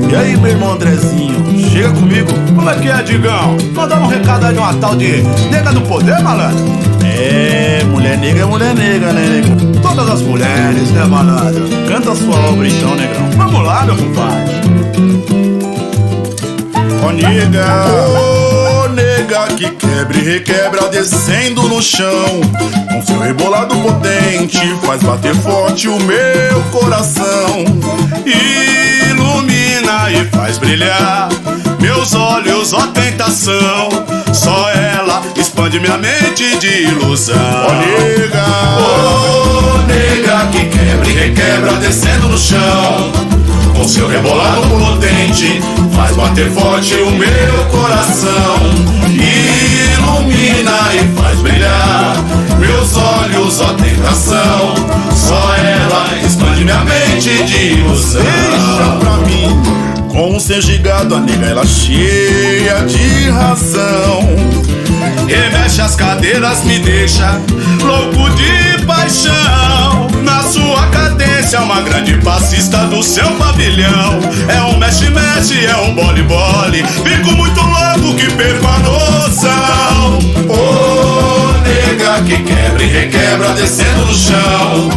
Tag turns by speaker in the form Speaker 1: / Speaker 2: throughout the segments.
Speaker 1: E aí, meu irmão Andrezinho, chega comigo. Como é que é, Digão? Mandando um recado aí de uma tal de nega do poder, malandro? É, mulher negra, né, negrão? Todas as mulheres, né, malandro? Canta a sua obra então, negrão. Vamos lá, meu compadre.
Speaker 2: Ó nega que quebra e requebra descendo no chão. Com seu rebolado potente faz bater forte o meu coração. Ilumina e faz brilhar meus olhos, ó tentação. Só ela expande minha mente de ilusão. Ó nega que quebra e requebra descendo no chão. Com seu rebolado potente faz bater forte o meu coração. Ilumina e faz brilhar meus olhos, ó tentação. Só ela expande minha mente de ilusão. Deixa pra mim. Com seu gigado a nega ela cheia de razão. Remexe as cadeiras, me deixa louco de paixão. Na sua cadência, uma grande passista do seu pavilhão. É um mexe-mexe, é um bole-bole. Fico muito louco que perco a noção. Ô nega que quebra e requebra descendo no chão.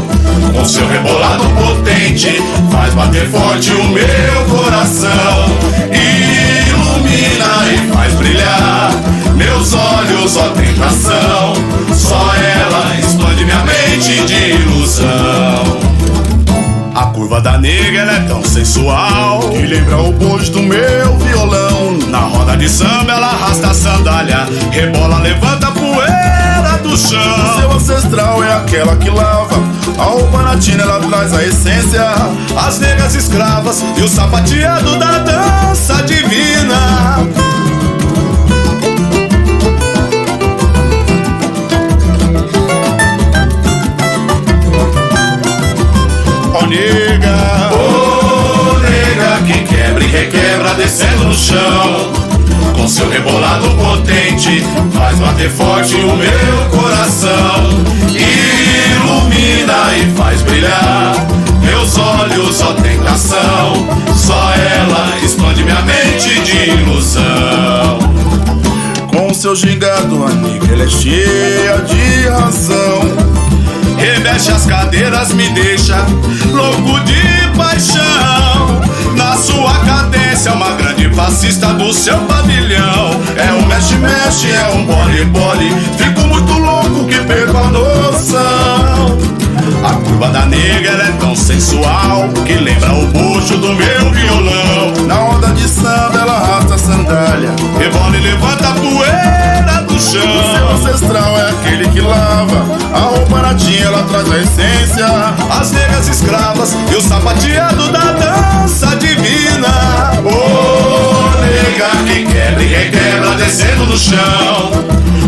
Speaker 2: Com seu rebolado potente faz bater forte o meu coração. Ilumina e faz brilhar meus olhos, ó tentação. Só ela expande minha mente de ilusão. A curva da nega ela é tão sensual que lembra o bojo do meu violão. Na roda de samba ela arrasta a sandália, rebola, levanta a poeira do chão. Seu ancestral é aquela que lava a roupa na tina, ela traz a essência. As negas escravas e o sapateado da dança divina. Ô nega que quebra e requebra descendo no chão. Com seu rebolado potente faz bater forte o meu coração. Ilumina e faz brilhar meus olhos, ó tentação. Só ela expande minha mente de ilusão. Com seu gingado a nega ela é cheia de razão. Remexe as cadeiras, me deixa louco de paixão. Na sua cadência, uma grande passista do seu pavilhão. É um mexe-mexe, é um bole-bole. Fico muito louco que perco a noção. A curva da nega ela é tão sensual que lembra o bojo do meu violão. Na onda de samba ela arrasta a sandália, rebola e levanta a poeira do chão. O seu ancestral é aquele que lava a roupa na tina, ela traz a essência. As negas escravas e o sapateado da dança divina. Ô nega que quebra e requebra descendo no chão.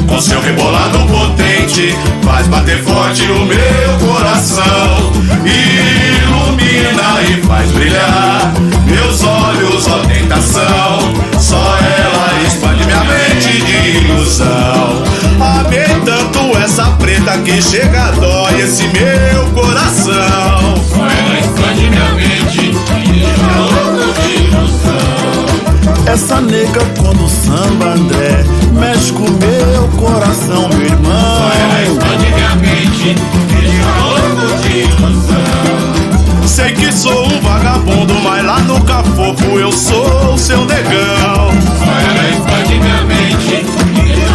Speaker 2: Com seu rebolado potente faz bater forte o meu coração. Ilumina e faz brilhar meus olhos, ó tentação. Só ela expande minha mente de ilusão. Amei tanto essa preta que chega a dói esse meu coração.
Speaker 3: Só ela expande minha mente e deixa louco de ilusão.
Speaker 1: Essa nega quando samba, André, mexe com meu coração, meu irmão.
Speaker 3: Só ela expande minha mente e deixa louco de ilusão.
Speaker 1: Sei que sou um vagabundo, mas lá no Cafofo eu sou o seu negão.
Speaker 3: Só ela expande minha mente e deixa